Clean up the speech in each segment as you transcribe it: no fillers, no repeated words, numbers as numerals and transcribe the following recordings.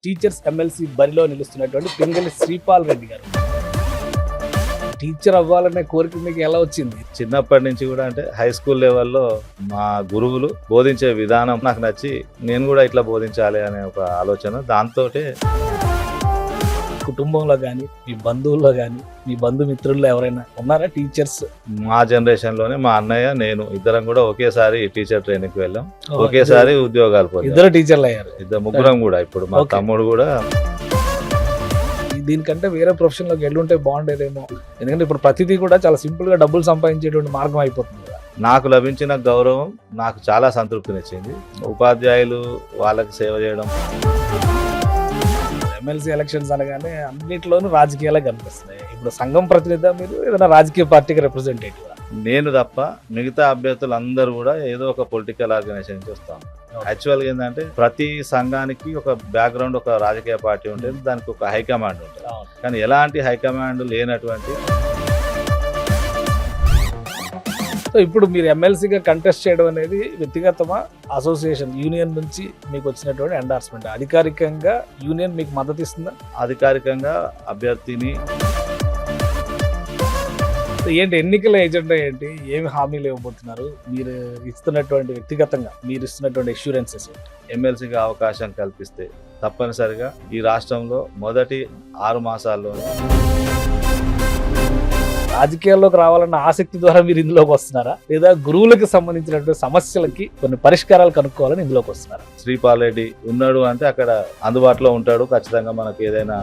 Teachers MLC బరిలో నిలుస్తున్నటువంటి పింగళి శ్రీపాల్ రెడ్డి గారు. Teacher అవ్వాలనే కోరిక మీకు ఎలా వచ్చింది? చిన్నప్పటి నుంచి కూడా అంటే హై స్కూల్ లెవెల్లో మా గురువులు బోధించే విధానం నాకు నచ్చి నేను కూడా ఇట్లా బోధించాలి అనే ఒక ఆలోచన. దాంతో కుటుంబంలో కానీ మీ బంధువుల్లో కానీ మీ బంధుమిత్రుల్లో ఎవరైనా ఉన్నారా టీచర్స్? మా జనరేషన్ లోనే మా అన్నయ్య నేను ఇద్దరం కూడా ఒకేసారి టీచర్ ట్రైనింగ్ కి వెళ్ళాం. ఒకేసారి ఉద్యోగాలు పొందాం. ఇద్దరు టీచర్లు అయ్యారు. ముగ్గురం కూడా. ఇప్పుడు మా తమ్ముడు కూడా. దీనికంటే వేరే ప్రొఫెషన్ లోకి వెళ్ళుంటే బాగుండేదేమో. ఎందుకంటే ఇప్పుడు ప్రతిదీ కూడా చాలా సింపుల్ గా డబ్బులు సంపాదించేటువంటి మార్గం అయిపోతుంది కదా. నాకు లభించిన గౌరవం నాకు చాలా సంతృప్తినిచ్చింది. ఉపాధ్యాయులు వాళ్ళకి సేవ చేయడం. ఎమ్మెల్సీ ఎలక్షన్స్ అనగానే అన్నింటిలోనూ రాజకీయాలే కనిపిస్తున్నాయి. ఇప్పుడు సంఘం ప్రతినిధి మీరు ఏదైనా రాజకీయ పార్టీకి రిప్రజెంటేటివ్? నేను తప్ప మిగతా అభ్యర్థులు అందరూ కూడా ఏదో ఒక పొలిటికల్ ఆర్గనైజేషన్ నుంచి వస్తాం. యాక్చువల్గా ఏంటంటే ప్రతి సంఘానికి ఒక బ్యాక్గ్రౌండ్, ఒక రాజకీయ పార్టీ ఉంటుంది, దానికి ఒక హైకమాండ్ ఉంటుంది. కానీ ఎలాంటి హైకమాండ్ లేనటువంటి. సో ఇప్పుడు మీరు ఎమ్మెల్సీగా కంటెస్ట్ చేయడం అనేది వ్యక్తిగతమా, అసోసియేషన్ యూనియన్ నుంచి మీకు వచ్చినటువంటి ఎండార్స్మెంట్? అధికారికంగా యూనియన్ మీకు మద్దతు ఇస్తుందా? అధికారికంగా అభ్యర్థిని. ఏంటి ఎన్నికల ఎజెండా ఏంటి? ఏమి హామీలు ఇవ్వబోతున్నారు? మీరు ఇస్తున్నటువంటి వ్యక్తిగతంగా మీరు ఇస్తున్నటువంటి అష్యూరెన్సెస్ ఏంటి? ఎమ్మెల్సీగా అవకాశం కల్పిస్తే తప్పనిసరిగా ఈ రాష్ట్రంలో మొదటి 6 మాసాల్లో రాజకీయాల్లోకి రావాలన్న ఆసక్తి ద్వారా మీరు ఇందులోకి వస్తున్నారా, లేదా గురువులకు సంబంధించినటువంటి సమస్యలకి కొన్ని పరిష్కారాలు కనుక్కోవాలని ఇందులోకి వస్తున్నారా? శ్రీపాల్ రెడ్డి ఉన్నాడు అంటే అక్కడ అందుబాటులో ఉంటాడు. ఖచ్చితంగా మనకి ఏదైనా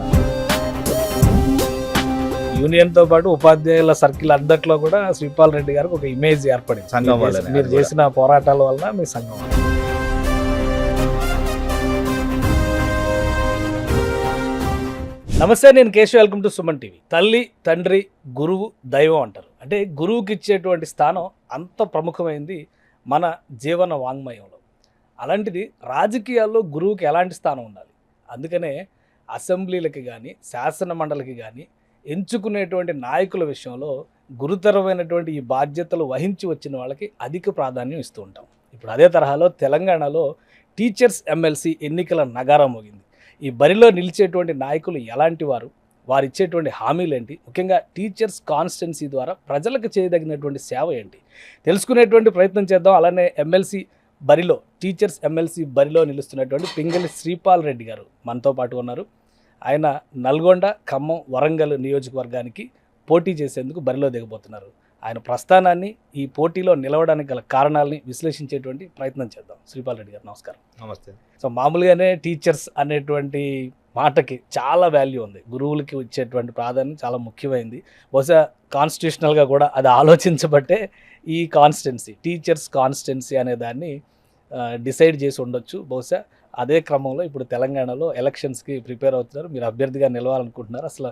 యూనియన్ తో పాటు ఉపాధ్యాయుల సర్కిల్ అందట్లో కూడా శ్రీపాల్ రెడ్డి గారికి ఒక ఇమేజ్ ఏర్పడింది. సంఘం వల్ల మీరు చేసిన పోరాటాల వల్ల మీ సంఘం వల్ల. నమస్తే, నేను Keshav. Welcome to Suman TV. తల్లి, తండ్రి, గురువు, దైవం అంటారు. అంటే గురువుకి ఇచ్చేటువంటి స్థానం అంత ప్రముఖమైంది మన జీవన వాంగ్మయంలో. అలాంటిది రాజకీయాల్లో గురువుకి ఎలాంటి స్థానం ఉండాలి? అందుకనే అసెంబ్లీలకి కానీ శాసన మండలికి కానీ ఎంచుకునేటువంటి నాయకుల విషయంలో గురుతరమైనటువంటి ఈ బాధ్యతలు వహించి వచ్చిన వాళ్ళకి అధిక ప్రాధాన్యం ఇస్తూ ఉంటాం. ఇప్పుడు అదే తరహాలో తెలంగాణలో టీచర్స్ ఎమ్మెల్సీ ఎన్నికల నగారం మోగింది. ఈ బరిలో నిలిచేటువంటి నాయకులు ఎలాంటి వారు, వారు ఇచ్చేటువంటి హామీలు ఏంటి, ముఖ్యంగా టీచర్స్ కాన్స్టిట్యున్సీ ద్వారా ప్రజలకు చేయదగినటువంటి సేవ ఏంటి తెలుసుకునేటువంటి ప్రయత్నం చేద్దాం. అలానే టీచర్స్ ఎమ్మెల్సీ బరిలో నిలుస్తున్నటువంటి పింగళి శ్రీపాల్ రెడ్డి గారు మనతో పాటు ఉన్నారు. ఆయన నల్గొండ, ఖమ్మం, వరంగల్ నియోజకవర్గానికి పోటీ చేసేందుకు బరిలో దిగబోతున్నారు. ఆయన ప్రస్థానాన్ని, ఈ పోటీలో నిలవడానికి గల కారణాలని విశ్లేషించేటువంటి ప్రయత్నం చేద్దాం. శ్రీపాల్ రెడ్డి గారు నమస్కారం. నమస్తే. సో మామూలుగానే టీచర్స్ అనేటువంటి మాటకి చాలా వాల్యూ ఉంది. గురువులకి ఇచ్చేటువంటి ప్రాధాన్యం చాలా ముఖ్యమైనది. బహుశా కాన్స్టిట్యూషనల్గా కూడా అది ఆలోచించబట్టే ఈ కాన్స్టిట్యున్సీ, టీచర్స్ కాన్స్టిట్యున్సీ అనే దాన్ని డిసైడ్ చేసి ఉండొచ్చు. బహుశా అదే క్రమంలో ఇప్పుడు తెలంగాణలో ఎలక్షన్స్కి ప్రిపేర్ అవుతున్నారు. మీరు అభ్యర్థిగా నిలవాలనుకుంటున్నారు. అసలు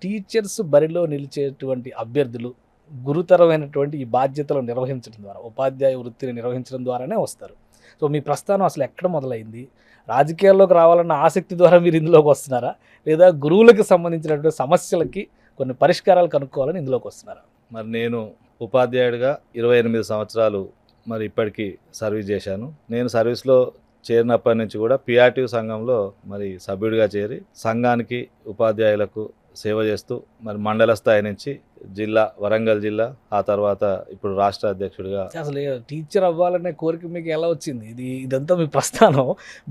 టీచర్స్ బరిలో నిలిచేటువంటి అభ్యర్థులు గురుతరమైనటువంటి ఈ బాధ్యతలు నిర్వహించడం ద్వారా, ఉపాధ్యాయ వృత్తిని నిర్వహించడం ద్వారానే వస్తారు. సో మీ ప్రస్థానం అసలు ఎక్కడ మొదలైంది? రాజకీయాల్లోకి రావాలన్న ఆసక్తి ద్వారా మీరు ఇందులోకి వస్తున్నారా, లేదా గురువులకు సంబంధించినటువంటి సమస్యలకి కొన్ని పరిష్కారాలు కనుక్కోవాలని ఇందులోకి వస్తున్నారా? మరి నేను ఉపాధ్యాయుడిగా 28 సంవత్సరాలు మరి ఇప్పటికీ సర్వీస్ చేశాను. నేను సర్వీస్లో చేరినప్పటి నుంచి కూడా పిఆర్టీ సంఘంలో మరి సభ్యుడిగా చేరి సంఘానికి, ఉపాధ్యాయులకు సేవ చేస్తూ మరి మండల స్థాయి నుంచి జిల్లా, వరంగల్ జిల్లా, ఆ తర్వాత ఇప్పుడు రాష్ట్ర అధ్యక్షుడిగా. అసలు టీచర్ అవ్వాలనే కోరిక మీకు ఎలా వచ్చింది? ఇదంతా మీ ప్రస్థానం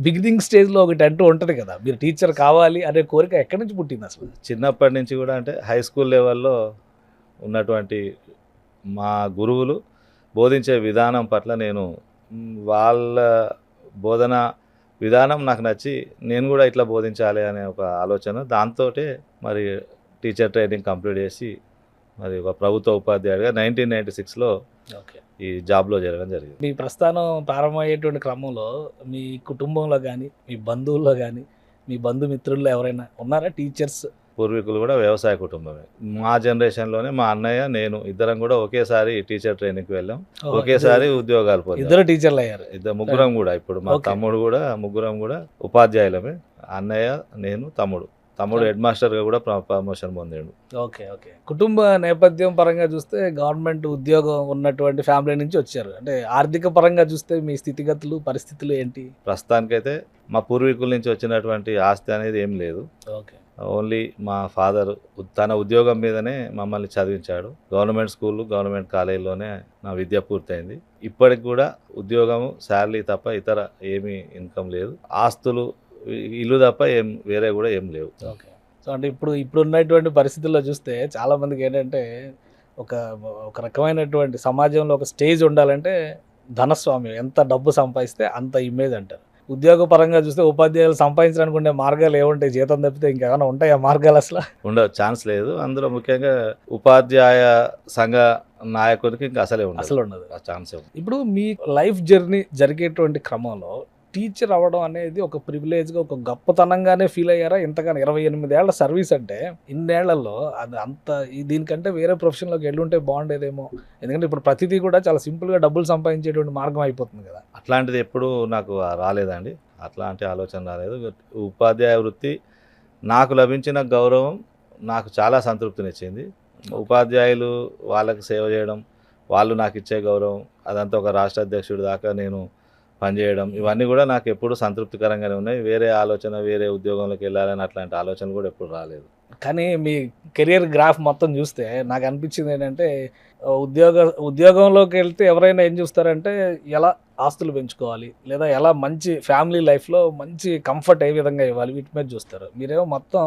బిగినింగ్ స్టేజ్లో ఒకటి అంటూ ఉంటుంది కదా, మీరు టీచర్ కావాలి అనే కోరిక ఎక్కడి నుంచి పుట్టింది అసలు? చిన్నప్పటి నుంచి కూడా అంటే హై స్కూల్ లెవెల్లో ఉన్నటువంటి మా గురువులు బోధించే విధానం పట్ల నేను వాళ్ళ బోధన విధానం నాకు నచ్చి నేను కూడా ఇట్లా బోధించాలి అనే ఒక ఆలోచన. దాంతో మరి టీచర్ ట్రైనింగ్ కంప్లీట్ చేసి మరి ఒక ప్రభుత్వ ఉపాధ్యాయుడిగా 1996లో ఈ జాబ్లో చేరడం జరిగింది. మీ ప్రస్థానం ప్రారంభమయ్యేటువంటి క్రమంలో మీ కుటుంబంలో కానీ, మీ బంధువుల్లో కానీ, మీ బంధుమిత్రుల్లో ఎవరైనా ఉన్నారా టీచర్స్? పూర్వీకులు కూడా వ్యవసాయ కుటుంబమే. మా జనరేషన్లోనే మా అన్నయ్య నేను ఇద్దరం కూడా ఒకేసారి టీచర్ ట్రైనింగ్కి వెళ్ళాం. ఒకేసారి ఉద్యోగాలు పొందాం. ఇద్దరు టీచర్లు అయ్యారు. ముగ్గురం కూడా. ఇప్పుడు మా తమ్ముడు కూడా, ముగ్గురం కూడా ఉపాధ్యాయులమే. అన్నయ్య, నేను, తమ్ముడు తమ్ముడు హెడ్ మాస్టర్గా కూడా ప్రమోషన్ పొందాడు. ఓకే. ఓకే. కుటుంబ నేపథ్యం పరంగా చూస్తే గవర్నమెంట్ ఉద్యోగం ఉన్నటువంటి ఫ్యామిలీ నుంచి వచ్చారు. అంటే ఆర్థిక పరంగా చూస్తే మీ స్థితిగతులు, పరిస్థితులు ఏంటి? ప్రస్తుతానికైతే మా పూర్వీకుల నుంచి వచ్చినటువంటి ఆస్తి అనేది ఏం లేదు. ఓకే. ఓన్లీ మా ఫాదర్ తన ఉద్యోగం మీదనే మమ్మల్ని చదివించాడు. గవర్నమెంట్ స్కూల్, గవర్నమెంట్ కాలేజీలోనే నా విద్య పూర్తయింది. ఇప్పటికి కూడా ఉద్యోగము, శాలరీ తప్ప ఇతర ఏమీ ఇన్కమ్ లేదు. ఆస్తులు, ఇల్లు తప్ప వేరే కూడా ఏం లేవు. ఓకే. సో అంటే ఇప్పుడు ఉన్నటువంటి పరిస్థితుల్లో చూస్తే చాలా మందికి ఏంటంటే ఒక ఒక రకమైనటువంటి సమాజంలో ఒక స్టేజ్ ఉండాలంటే ధనస్వామ్యం, ఎంత డబ్బు సంపాదిస్తే అంత ఇమేజ్ అంటారు. ఉద్యోగ పరంగా చూస్తే ఉపాధ్యాయులు సంపాదించడానికి ఉండే మార్గాలు ఏముంటాయి? జీతం తప్పితే ఇంకేమైనా ఉంటాయా మార్గాలు? అసలు ఉండవు, ఛాన్స్ లేదు. అందులో ముఖ్యంగా ఉపాధ్యాయ సంఘ నాయకుడికి ఇంకా అసలు ఉండదు ఛాన్స్. ఇప్పుడు మీ లైఫ్ జర్నీ జరిగేటువంటి క్రమంలో టీచర్ అవ్వడం అనేది ఒక ప్రివిలేజ్గా, ఒక గొప్పతనంగానే ఫీల్ అయ్యారా? ఇంతగానో 28 ఏళ్ల సర్వీస్ అంటే ఇన్నేళ్లలో అది అంత దీనికంటే వేరే ప్రొఫెషన్లోకి వెళ్ళుంటే బాగుండేదేమో. ఎందుకంటే ఇప్పుడు ప్రతిదీ కూడా చాలా సింపుల్గా డబ్బులు సంపాదించేటువంటి మార్గం అయిపోతుంది కదా. అట్లాంటిది ఎప్పుడు నాకు రాలేదండి, అట్లాంటి ఆలోచన రాలేదు. ఉపాధ్యాయ వృత్తి నాకు లభించిన గౌరవం నాకు చాలా సంతృప్తినిచ్చింది. ఉపాధ్యాయులు వాళ్ళకి సేవ చేయడం, వాళ్ళు నాకు ఇచ్చే గౌరవం, అదంతా ఒక రాష్ట్ర అధ్యక్షుడి దాకా నేను పనిచేయడం, ఇవన్నీ కూడా నాకు ఎప్పుడు సంతృప్తికరంగానే ఉన్నాయి. వేరే ఆలోచన, వేరే ఉద్యోగంలోకి వెళ్ళాలని అట్లాంటి ఆలోచనలు కూడా ఎప్పుడు రాలేదు. కానీ మీ కెరియర్ గ్రాఫ్ మొత్తం చూస్తే నాకు అనిపించింది ఏంటంటే ఉద్యోగంలోకి వెళ్తే ఎవరైనా ఏం చూస్తారంటే ఎలా ఆస్తులు పెంచుకోవాలి, లేదా ఎలా మంచి ఫ్యామిలీ లైఫ్లో మంచి కంఫర్ట్ ఏ విధంగా ఇవ్వాలి, వీటి మీద చూస్తారు. మీరేమో మొత్తం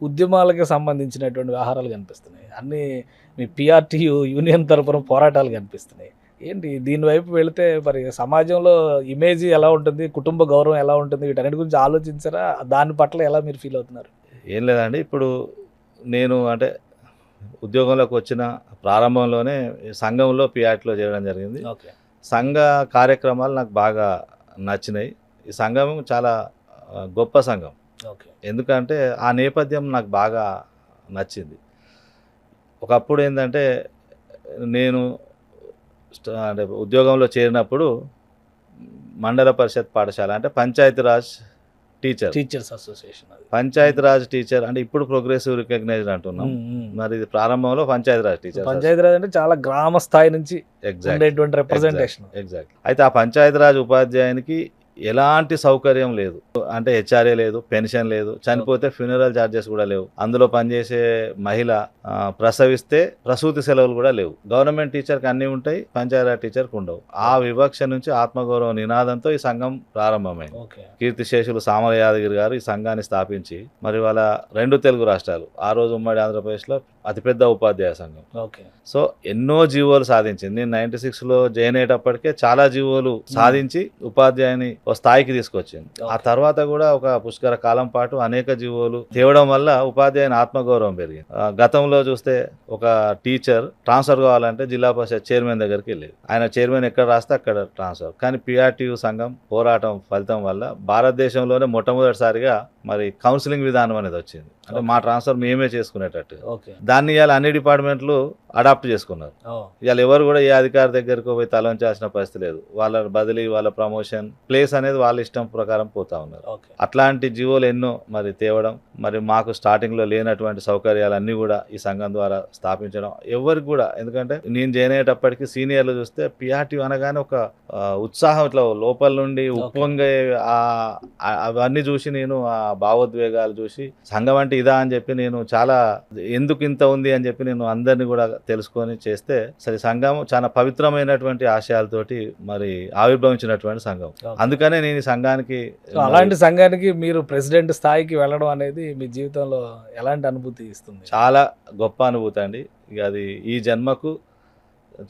ఉద్యమాలకి సంబంధించినటువంటి వ్యవహారాలు కనిపిస్తున్నాయి. అన్నీ మీ పిఆర్టీయు యూనియన్ తరపున పోరాటాలు కనిపిస్తున్నాయి. ఏంటి దీనివైపు వెళితే మరి సమాజంలో ఇమేజ్ ఎలా ఉంటుంది, కుటుంబ గౌరవం ఎలా ఉంటుంది, వీటన్నిటి గురించి ఆలోచించారా? దాని పట్ల ఎలా మీరు ఫీల్ అవుతున్నారు? ఏం లేదండి, ఇప్పుడు నేను అంటే ఉద్యోగంలోకి వచ్చిన ప్రారంభంలోనే సంఘంలో పిఆర్టీలో చేరడం జరిగింది. ఓకే. సంఘ కార్యక్రమాలు నాకు బాగా నచ్చినాయి. ఈ సంఘం చాలా గొప్ప సంఘం. ఓకే. ఎందుకంటే ఆ నేపథ్యం నాకు బాగా నచ్చింది. ఒకప్పుడు ఏంటంటే నేను అంటే ఉద్యోగంలో చేరినప్పుడు మండల పరిషత్ పాఠశాల అంటే Panchayati Raj teachers association, Panchayati Raj teacher అంటే ఇప్పుడు ప్రోగ్రెసివ్ రికగ్నైజ్డ్ అంటున్నాం. మరి ఇది ప్రారంభంలో పంచాయతీరాజ్ టీచర్. పంచాయతీరాజ్ అంటే చాలా గ్రామ స్థాయి నుంచి రిప్రజెంటేషన్. ఎగ్జాక్ట్. అయితే ఆ పంచాయతీరాజ్ ఉపాధ్యాయునికి ఎలాంటి సౌకర్యం లేదు. అంటే హెచ్ఆర్ఏ లేదు, పెన్షన్ లేదు, చనిపోతే ఫ్యూనరల్ ఛార్జెస్ కూడా లేవు. అందులో పనిచేసే మహిళ ప్రసవిస్తే ప్రసూతి సెలవులు కూడా లేవు. గవర్నమెంట్ టీచర్కి అన్నీ ఉంటాయి, పంచాయతీరాజ్ టీచర్కి ఉండవు. ఆ వివక్ష నుంచి ఆత్మగౌరవ నినాదంతో ఈ సంఘం ప్రారంభమైంది. కీర్తిశేషులు సామల యాదగిరి గారు ఈ సంఘాన్ని స్థాపించి మరి వాళ్ళ 2 తెలుగు రాష్ట్రాలు, ఆ రోజు ఉమ్మడి ఆంధ్రప్రదేశ్లో అతిపెద్ద ఉపాధ్యాయ సంఘం. సో ఎన్నో జీవోలు సాధించింది. నేను 96లో జాయిన్ అయ్యేటప్పటికే చాలా జీవోలు సాధించి ఉపాధ్యాయుని ఒక స్థాయికి తీసుకొచ్చింది. ఆ తర్వాత కూడా ఒక పుష్కర కాలం పాటు అనేక జీవోలు తేవడం వల్ల ఉపాధ్యాయుని ఆత్మగౌరవం పెరిగింది. గతంలో చూస్తే ఒక టీచర్ ట్రాన్స్ఫర్ కావాలంటే జిల్లా పరిషత్ చైర్మన్ దగ్గరికి వెళ్ళేది. ఆయన చైర్మన్ ఎక్కడ రాస్తే అక్కడ ట్రాన్స్ఫర్. కానీ పిఆర్టీయు సంఘం పోరాటం ఫలితం వల్ల భారతదేశంలోనే మొట్టమొదటిసారిగా మరి కౌన్సిలింగ్ విధానం అనేది వచ్చింది. అంటే మా ట్రాన్స్ఫర్ మేమే చేసుకునేటట్టు. దాన్ని ఇవాళ అన్ని డిపార్ట్మెంట్లు అడాప్ట్ చేసుకున్నారు. ఇవాళ ఎవరు కూడా ఏ అధికారి దగ్గరకు పోయి తలంచాల్సిన పరిస్థితి లేదు. వాళ్ళ బదిలీ, వాళ్ళ ప్రమోషన్, ప్లేస్ అనేది వాళ్ళ ఇష్టం ప్రకారం పోతా ఉన్నారు. అట్లాంటి జీవోలు ఎన్నో మరి తేవడం, మరి మాకు స్టార్టింగ్లో లేనటువంటి సౌకర్యాలన్నీ కూడా ఈ సంఘం ద్వారా స్థాపించడం ఎవరికి కూడా. ఎందుకంటే నేను జాయిన్ అయ్యేటప్పటికి సీనియర్లు చూస్తే పిఆర్టీ అనగానే ఒక ఉత్సాహం ఇట్లా లోపల నుండి ఉప్పొంగే అవన్నీ చూసి నేను ఆ భావోద్వేగాలు చూసి సంఘం అంటే ఇదా అని చెప్పి నేను చాలా ఎందుకు ఇంత ఉంది అని చెప్పి నేను అందరినీ కూడా తెలుసుకొని చేస్తే సరే సంఘం చాలా పవిత్రమైనటువంటి ఆశయాలతోటి మరి ఆవిర్భవించినటువంటి సంఘం. అందుకనే నేను ఈ సంఘానికి, అలాంటి సంఘానికి మీరు ప్రెసిడెంట్ స్థాయికి వెళ్ళడం అనేది మీ జీవితంలో ఎలాంటి అనుభూతి ఇస్తుంది? చాలా గొప్ప అనుభూతి అండి. ఇక అది ఈ జన్మకు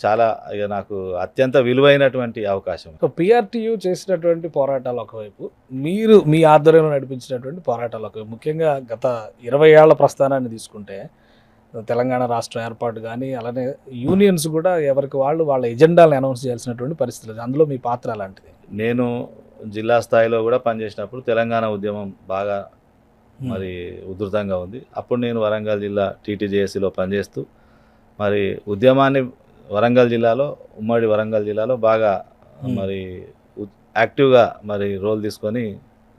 చాలా ఇక నాకు అత్యంత విలువైనటువంటి అవకాశం. పిఆర్టీయు చేసినటువంటి పోరాటాలు ఒకవైపు, మీరు మీ ఆధ్వర్యంలో నడిపించినటువంటి పోరాటాలు ఒకవైపు, ముఖ్యంగా గత 20 ఏళ్ల ప్రస్థానాన్ని తీసుకుంటే తెలంగాణ రాష్ట్ర ఏర్పాటు కానీ, అలానే యూనియన్స్ కూడా ఎవరికి వాళ్ళు వాళ్ళ ఎజెండాలను అనౌన్స్ చేయాల్సినటువంటి పరిస్థితులు, అందులో మీ పాత్ర అలాంటిది. నేను జిల్లా స్థాయిలో కూడా పనిచేసినప్పుడు తెలంగాణ ఉద్యమం బాగా మరి ఉధృతంగా ఉంది. అప్పుడు నేను వరంగల్ జిల్లా టీటీజేఏసీలో పనిచేస్తూ మరి ఉద్యమాన్ని వరంగల్ జిల్లాలో, ఉమ్మడి వరంగల్ జిల్లాలో బాగా మరి యాక్టివ్గా మరి రోల్ తీసుకొని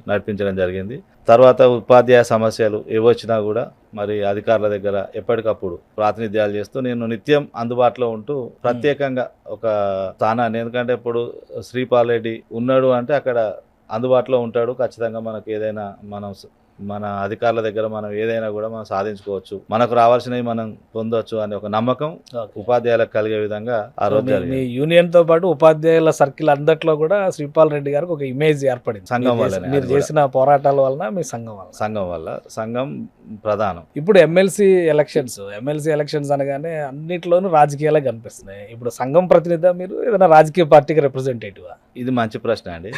నడిపించడం జరిగింది. తర్వాత ఉపాధ్యాయ సమస్యలు ఏవొచ్చినా కూడా మరి అధికారుల దగ్గర ఎప్పటికప్పుడు ప్రాతినిధ్యాలు చేస్తూ నేను నిత్యం అందుబాటులో ఉంటూ ప్రత్యేకంగా ఒక స్థానాన్ని, ఎందుకంటే ఇప్పుడు శ్రీపాల్ రెడ్డి ఉన్నాడు అంటే అక్కడ అందుబాటులో ఉంటాడు, ఖచ్చితంగా మనకు ఏదైనా మన అధికారుల దగ్గర మనం ఏదైనా కూడా మనం సాధించుకోవచ్చు, మనకు రావాల్సినవి మనం పొందొచ్చు అనే ఒక నమ్మకం ఉపాధ్యాయులకు కలిగే విధంగా ఆ రోజు మీ జరిగింది. యూనియన్ తో పాటు ఉపాధ్యాయుల సర్కిల్ అందట్లో కూడా శ్రీపాల్ రెడ్డి గారికి ఒక ఇమేజ్ ఏర్పడింది. సంఘం మీరు వల్లనే మీరు అది కూడా. చేసిన పోరాటాల వలన మీ సంఘం వల్ల. సంఘం ప్రధానం. ఇప్పుడు ఎమ్మెల్సీ ఎలక్షన్స్ అనగానే అన్నిట్లోనూ రాజకీయాలే కనిపిస్తున్నాయి. ఇప్పుడు సంఘం ప్రతినిధి మీరు ఏదైనా రాజకీయ పార్టీకి రిప్రజెంటేటివా? ఇది మంచి ప్రశ్న అండి.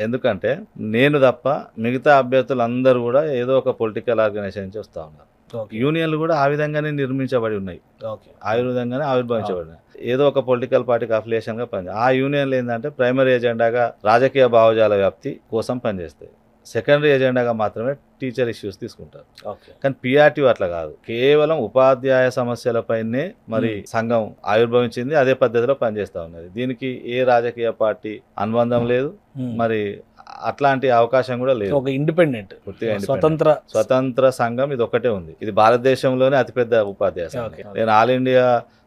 ఎందుకంటే నేను తప్ప మిగతా అభ్యర్థులు అందరూ కూడా ఏదో ఒక పొలిటికల్ ఆర్గనైజేషన్ నుంచి వస్తూ ఉన్నారు. యూనియన్లు కూడా ఆ విధంగానే నిర్మించబడి ఉన్నాయి, ఆ విధంగానే ఆవిర్భవించబడినాయి. ఏదో ఒక పొలిటికల్ పార్టీకి అఫిలియేషన్గా పనిచేస్తాయి. ఆ యూనియన్లు ఏంటంటే ప్రైమరీ ఎజెండాగా రాజకీయ భావజాల వ్యాప్తి కోసం పనిచేస్తాయి, సెకండరీ ఎజెండాగా మాత్రమే టీచర్ ఇష్యూస్ తీసుకుంటారు. కానీ పిఆర్టీ అట్లా కాదు, కేవలం ఉపాధ్యాయ సమస్యలపైనే మరి సంఘం ఆవిర్భవించింది, అదే పద్ధతిలో పనిచేస్తూ ఉన్నది. దీనికి ఏ రాజకీయ పార్టీ అనుబంధం లేదు, మరి అట్లాంటి అవకాశం కూడా లేదు. ఒక ఇండిపెండెంట్ స్వతంత్ర సంఘం ఇది ఒకటే ఉంది. ఇది భారతదేశంలోనే అతిపెద్ద ఉపాధ్యాయ సంఘం. నేను all India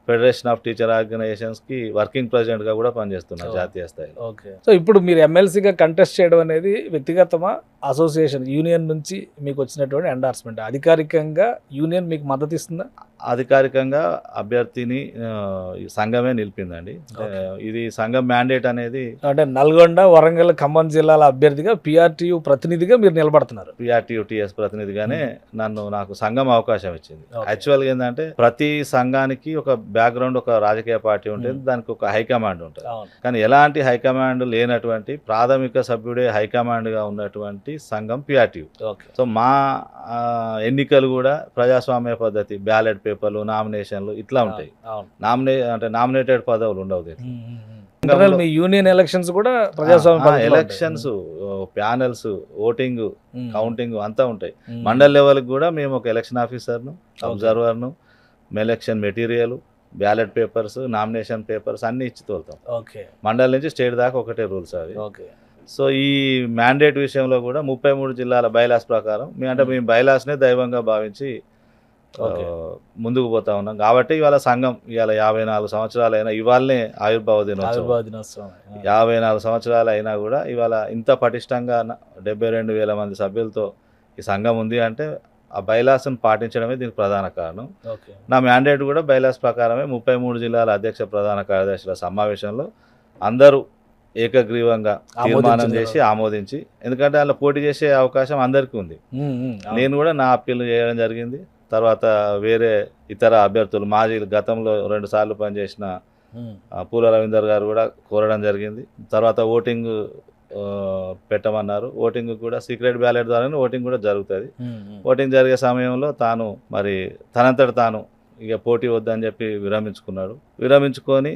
federation of teacher organisations కి వర్కింగ్ ప్రెసిడెంట్ గా కూడా పనిచేస్తున్నారు జాతీయ స్థాయిలో. సో ఇప్పుడు మీరు ఎమ్మెల్సీగా కంటెస్ట్ చేయడం అనేది వ్యక్తిగతమా, అసోసియేషన్ యూనియన్ నుంచి మీకు వచ్చినటువంటి ఎండార్స్మెంట్? అధికారికంగా యూనియన్ మీకు మద్దతు ఇస్తుందా? అధికారికంగా అభ్యర్థిని సంఘమే నిలిపిందండి. ఇది సంఘం మ్యాండేట్ అనేది. అంటే నల్గొండ, వరంగల్, ఖమ్మం జిల్లాల అభ్యర్థిగా పిఆర్టీయూ ప్రతినిధిగా మీరు నిలబడుతున్నారు. పిఆర్టీయూటీఎస్ ప్రతినిధిగానే నాకు సంఘం అవకాశం ఇచ్చింది. యాక్చువల్గా ఏంటంటే ప్రతి సంఘానికి ఒక బ్యాక్గ్రౌండ్, ఒక రాజకీయ పార్టీ ఉంటుంది, దానికి ఒక హైకమాండ్ ఉంటుంది. కానీ ఎలాంటి హైకమాండ్ లేనటువంటి ప్రాథమిక సభ్యుడే హైకమాండ్ గా ఉన్నటువంటి సంఘం పిఆర్టీయూ. సో మా ఎన్నికలు కూడా ప్రజాస్వామ్య పద్ధతి, బ్యాలెట్ పేపర్లు, నామినేషన్లు ఇట్లా ఉంటాయి. నామినేటెడ్ పదవులు ఉండవు. మీ యూనియన్ ఎలక్షన్స్ కూడా ప్రజాస్వామ్య ఎలక్షన్స్, ప్యానెల్స్, ఓటింగ్, కౌంటింగ్ అంతా ఉంటాయి. మండల్ లెవెల్కి కూడా మేము ఒక ఎలక్షన్ ఆఫీసర్ను, అబ్జర్వర్ను, election material, ballot papers, nomination papers అన్ని ఇచ్చి తోలుతాం. మండల్ నుంచి స్టేట్ దాకా ఒకటే రూల్స్ అవి. సో ఈ మ్యాండేట్ విషయంలో కూడా 33 జిల్లాల బైలాస్ ప్రకారం మేము బైలాస్నే దైవంగా భావించి ముందుకు పోతా ఉన్నాం. కాబట్టి ఇవాళ సంఘం ఇవాళ 54 సంవత్సరాలు అయినా, ఇవాళనే ఆవిర్భావ దినోత్సవం 54 సంవత్సరాలు అయినా కూడా ఇవాళ ఇంత పటిష్టంగా 72,000 మంది సభ్యులతో ఈ సంఘం ఉంది అంటే ఆ బైలాస్ను పాటించడమే దీనికి ప్రధాన కారణం. నా మ్యాండేట్ కూడా బైలాస్ ప్రకారమే 33 జిల్లాల అధ్యక్ష ప్రధాన కార్యదర్శుల సమావేశంలో అందరూ ఏకగ్రీవంగా తీర్మానం చేసి ఆమోదించి, ఎందుకంటే అలా పోటీ చేసే అవకాశం అందరికీ ఉంది. నేను కూడా నా అప్పీల్ చేయడం జరిగింది. తర్వాత వేరే ఇతర అభ్యర్థులు, మాజీ గతంలో 2 సార్లు పనిచేసిన పూల రవీందర్ గారు కూడా కోరడం జరిగింది. తర్వాత ఓటింగ్ పెట్టమన్నారు. ఓటింగ్ కూడా సీక్రెట్ బ్యాలెట్ ద్వారానే ఓటింగ్ కూడా జరుగుతుంది. ఓటింగ్ జరిగే సమయంలో తాను మరి తనంతట తాను ఇక పోటీ వద్దని చెప్పి విరమించుకునే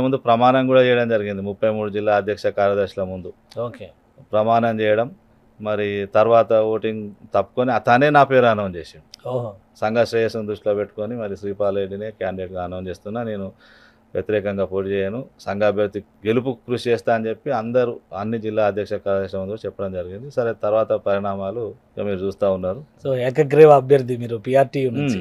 ముందు ప్రమాణం కూడా చేయడం జరిగింది. 33 జిల్లా అధ్యక్ష కార్యదర్శుల ముందు ప్రమాణం చేయడం. మరి తర్వాత ఓటింగ్ తప్పుకొని అతనే నా పేరు అనౌన్స్ చేసిండు. సంఘ శ్రేయస్సును దృష్టిలో పెట్టుకొని మరి శ్రీపాల్ రెడ్డినే క్యాండిడేట్గా అనౌన్స్ చేస్తున్నా, నేను వ్యతిరేకంగా పోటీ చేయను, సంఘ అభ్యర్థి గెలుపు కృషి చేస్తా అని చెప్పి అన్ని జిల్లా అధ్యక్ష కార్యదర్శుల ముందు చెప్పడం జరిగింది. సరే, తర్వాత పరిణామాలు మీరు చూస్తూ ఉన్నారు. సో ఏకగ్రీవ అభ్యర్థి మీరు పిఆర్టీయూ నుంచి.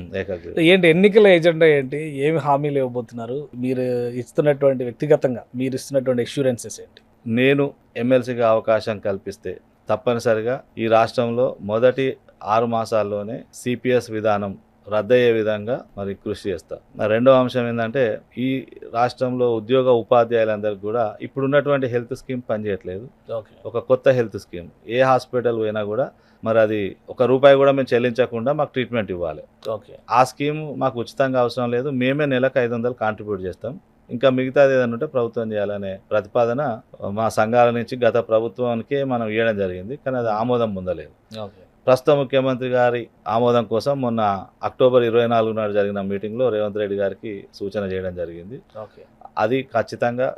ఏంటి ఎన్నికల ఎజెండా ఏంటి? ఏమి హామీలు ఇవ్వబోతున్నారు? మీరు ఇస్తున్నటువంటి వ్యక్తిగతంగా మీరు ఇస్తున్నటువంటి అష్యూరెన్సెస్ ఏంటి? నేను ఎమ్మెల్సీగా అవకాశం కల్పిస్తే తప్పనిసరిగా ఈ రాష్ట్రంలో మొదటి 6 మాసాల్లోనే సిపిఎస్ విధానం రద్దయ్యే విధంగా మరి కృషి చేస్తా. రెండవ అంశం ఏంటంటే ఈ రాష్ట్రంలో ఉపాధ్యాయులందరికీ కూడా ఇప్పుడు ఉన్నటువంటి హెల్త్ స్కీమ్ పనిచేయట్లేదు. ఒక కొత్త హెల్త్ స్కీమ్, ఏ హాస్పిటల్ పోయినా కూడా మరి అది ₹1 కూడా మేము చెల్లించకుండా మాకు ట్రీట్మెంట్ ఇవ్వాలి. ఆ స్కీమ్ మాకు ఉచితంగా అవసరం లేదు, మేమే నెలకు 500 కాంట్రిబ్యూట్ చేస్తాం, ఇంకా మిగతాది ఏదైనా ఉంటే ప్రభుత్వం చేయాలనే ప్రతిపాదన మా సంఘాల నుంచి గత ప్రభుత్వానికే మనం ఇవ్వడం జరిగింది. కానీ అది ఆమోదం పొందలేదు. ప్రస్తుత ముఖ్యమంత్రి గారి ఆమోదం కోసం మొన్న అక్టోబర్ 24 నాడు జరిగిన మీటింగ్లో రేవంత్ రెడ్డి గారికి సూచన చేయడం జరిగింది. అది ఖచ్చితంగా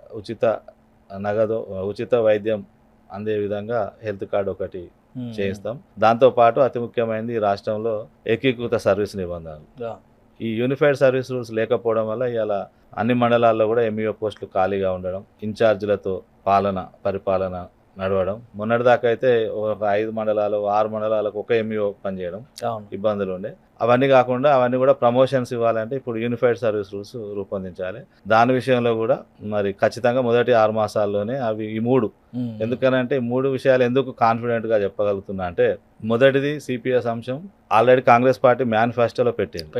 ఉచిత వైద్యం అందే విధంగా హెల్త్ కార్డు ఒకటి చేయిస్తాం. దాంతోపాటు అతి ముఖ్యమైనది ఈ రాష్ట్రంలో ఏకీకృత సర్వీస్ నిబంధనలు. ఈ యూనిఫైడ్ సర్వీస్ రూల్స్ లేకపోవడం వల్ల ఇలా అన్ని మండలాల్లో కూడా ఎంఈఓ పోస్టులు ఖాళీగా ఉండడం, ఇన్ఛార్జీలతో పరిపాలన నడవడం. మొన్నటిదాకా అయితే ఒక 5 మండలాలు 6 మండలాలకు ఒక ఎంఈఓ పనిచేయడం అవును. ఇబ్బందులు ఉండే. అవన్నీ కాకుండా అవన్నీ కూడా ప్రమోషన్స్ ఇవ్వాలంటే ఇప్పుడు యూనిఫైడ్ సర్వీస్ రూల్స్ రూపొందించాలి. దాని విషయంలో కూడా మరి ఖచ్చితంగా మొదటి 6 మాసాల్లోనే అవి ఈ 3 ఎందుకనంటే ఈ 3 విషయాలు ఎందుకు కాన్ఫిడెంట్గా చెప్పగలుగుతున్నా అంటే మొదటిది సిపిఎస్ అంశం ఆల్రెడీ కాంగ్రెస్ పార్టీ మేనిఫెస్టోలో పెట్టింది.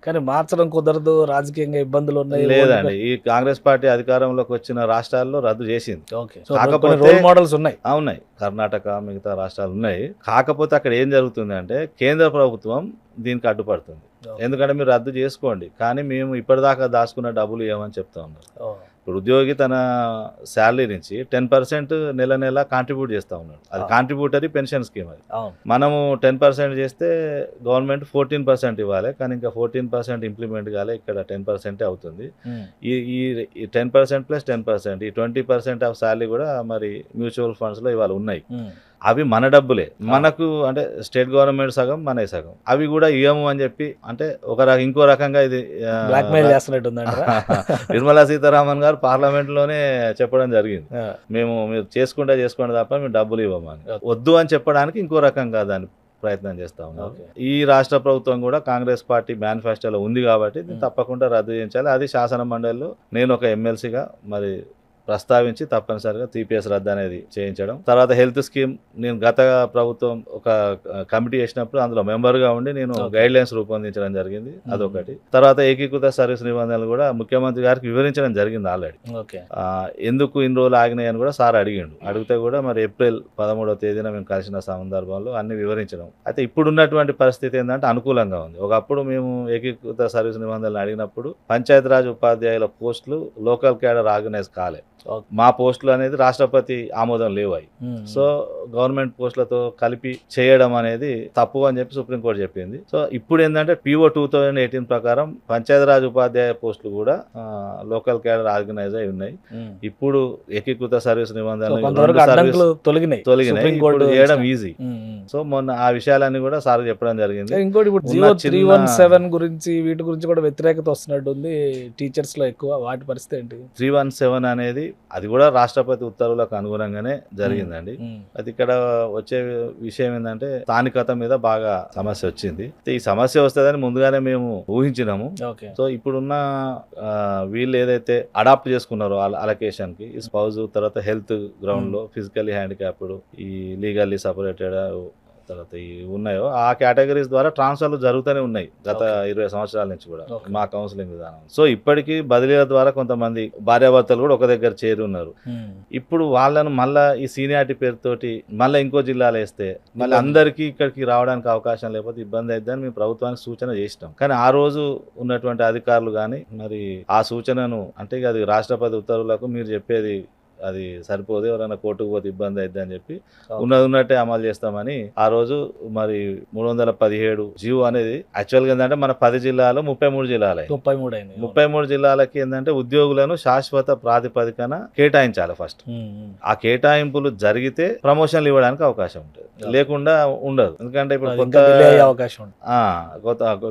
కానీ మార్చడం కుదరదు, రాజకీయంగా ఇబ్బందులు ఉన్నాయి. లేదండి, ఈ కాంగ్రెస్ పార్టీ అధికారంలోకి వచ్చిన రాష్ట్రాల్లో రద్దు చేసింది. ఓకే. కాకపోతే రోల్ మోడల్స్ ఉన్నాయి. ఉన్నాయి, కర్ణాటక మిగతా రాష్ట్రాలు ఉన్నాయి. కాకపోతే అక్కడ ఏం జరుగుతుంది అంటే కేంద్ర ప్రభుత్వం దీనికి అడ్డుపడుతుంది. ఎందుకంటే మీరు రద్దు చేసుకోండి, కానీ మేము ఇప్పటిదాకా దాచుకున్న డబ్బులు ఏమని చెప్తా ఉన్నారు. ఇప్పుడు ఉద్యోగి తన శాలరీ నుంచి 10% నెల నెల కాంట్రిబ్యూట్ చేస్తూ ఉన్నాడు. అది కాంట్రిబ్యూటరీ పెన్షన్ స్కీమ్. అది మనము 10% చేస్తే గవర్నమెంట్ 14% ఇవ్వాలి, కానీ ఇంకా 14% ఇంప్లిమెంట్ కాలే, ఇక్కడ 10% అవుతుంది. ఈ 10% ప్లస్ 10% ఈ 20% ఆఫ్ శాలరీ కూడా మరి మ్యూచువల్ ఫండ్స్లో ఇవాళ ఉన్నాయి. అవి మన డబ్బులే, మనకు అంటే స్టేట్ గవర్నమెంట్ సగం మన సగం. అవి కూడా ఇవ్వము అని చెప్పి అంటే ఇంకో రకంగా ఇది నిర్మలా సీతారామన్ గారు పార్లమెంట్లోనే చెప్పడం జరిగింది. మీరు చేసుకోండి తప్ప మేము డబ్బులు ఇవ్వమని. వద్దు అని చెప్పడానికి ఇంకో రకంగా దాన్ని ప్రయత్నం చేస్తా ఉన్నారు. ఈ రాష్ట్ర ప్రభుత్వం కూడా కాంగ్రెస్ పార్టీ మేనిఫెస్టోలో ఉంది కాబట్టి తప్పకుండా రద్దు చేయించాలి. అది శాసన మండలిలో నేను ఒక ఎమ్మెల్సీగా మరి ప్రస్తావించి తప్పనిసరిగా సిపిఎస్ రద్దు అనేది చేయించడం. తర్వాత హెల్త్ స్కీమ్ నేను గత ప్రభుత్వం ఒక కమిటీ చేసినప్పుడు అందులో మెంబర్గా ఉండి నేను గైడ్ లైన్స్ రూపొందించడం జరిగింది. అదొకటి. తర్వాత ఏకీకృత సర్వీస్ నిబంధనలు కూడా ముఖ్యమంత్రి గారికి వివరించడం జరిగింది ఆల్రెడీ. ఎందుకు ఇన్ని రోజులు ఆగినాయి అని కూడా సార్ అడిగితే కూడా మరి ఏప్రిల్ 13వ తేదీన మేము కలిసిన సందర్భంలో అన్ని వివరించడం. అయితే ఇప్పుడున్నటువంటి పరిస్థితి ఏంటంటే అనుకూలంగా ఉంది. ఒకప్పుడు మేము ఏకీకృత సర్వీస్ నిబంధనలు అడిగినప్పుడు పంచాయతీరాజ్ ఉపాధ్యాయుల పోస్టులు లోకల్ క్యాడర్ ఆర్గనైజ్ కాలే. మా పోస్టులు అనేది రాష్ట్రపతి ఆమోదం లేవాయి. సో గవర్నమెంట్ పోస్టులతో కలిపి చేయడం అనేది తప్పు అని చెప్పి సుప్రీంకోర్టు చెప్పింది. సో ఇప్పుడు ఏంటంటే PO 2018 ప్రకారం పంచాయతీరాజ్ ఉపాధ్యాయ పోస్టులు కూడా లోకల్ క్యాడర్ ఆర్గనైజ్ అయి ఉన్నాయి. ఇప్పుడు ఏకీకృత సర్వీస్ నిబంధనలు తొలగినాయి, ఇప్పుడు చేయడం ఈజీ. సో మొన్న ఆ విషయాలన్నీ కూడా సార్ చెప్పడం జరిగింది. ఇంకోటి ఇప్పుడు 317 గురించి వీటి గురించి కూడా వ్యతిరేకత వస్తున్నట్టు ఉంది టీచర్స్ లో ఎక్కువ. వాటి పరిస్థితి ఏంటి? 317 అనేది అది కూడా రాష్ట్రపతి ఉత్తర్వులకు అనుగుణంగానే జరిగిందండి. అది ఇక్కడ వచ్చే విషయం ఏంటంటే స్థానికత మీద బాగా సమస్య వచ్చింది. ఈ సమస్య వస్తుందని ముందుగానే మేము ఊహించినాము. సో ఇప్పుడున్న వీళ్ళు ఏదైతే అడాప్ట్ చేసుకున్నారో అలొకేషన్ కి ఈ స్పౌజ్, తర్వాత హెల్త్ గ్రౌండ్ లో ఫిజికల్లీ హ్యాండిక్యాప్డ్, ఈ లీగల్లీ సపరేటెడ్ తర్వాత ఈ ఉన్నాయో ఆ కేటగిరీస్ ద్వారా ట్రాన్స్ఫర్లు జరుగుతూనే ఉన్నాయి గత 20 సంవత్సరాల నుంచి కూడా మా కౌన్సిలింగ్ విధానం. సో ఇప్పటికీ బదిలీల ద్వారా కొంతమంది భార్యాభర్తలు కూడా ఒక దగ్గర చేరి ఉన్నారు. ఇప్పుడు వాళ్ళను మళ్ళీ ఈ సీనియారిటీ పేరుతోటి మళ్ళీ ఇంకో జిల్లాలో వేస్తే మళ్ళీ అందరికీ ఇక్కడికి రావడానికి అవకాశం లేకపోతే ఇబ్బంది అవుతుందని మేము ప్రభుత్వానికి సూచన చేసినాం. కానీ ఆ రోజు ఉన్నటువంటి అధికారులు కానీ మరి ఆ సూచనను అంటే అది రాష్ట్రపతి ఉత్తర్వులకు మీరు చెప్పేది అది సరిపోదు, ఎవరైనా కోర్టుకు పోతే ఇబ్బంది అవుతుంది అని చెప్పి ఉన్నట్టే అమలు చేస్తామని ఆ రోజు మరి 317 జీవో అనేది యాక్చువల్గా ఏంటంటే మన 10 జిల్లాలో 33 జిల్లాలు 33 జిల్లాలకి ఏంటంటే ఉద్యోగులను శాశ్వత ప్రాతిపదికన కేటాయించాలి. ఫస్ట్ ఆ కేటాయింపులు జరిగితే ప్రమోషన్లు ఇవ్వడానికి అవకాశం ఉంటుంది, లేకుండా ఉండదు. ఎందుకంటే ఇప్పుడు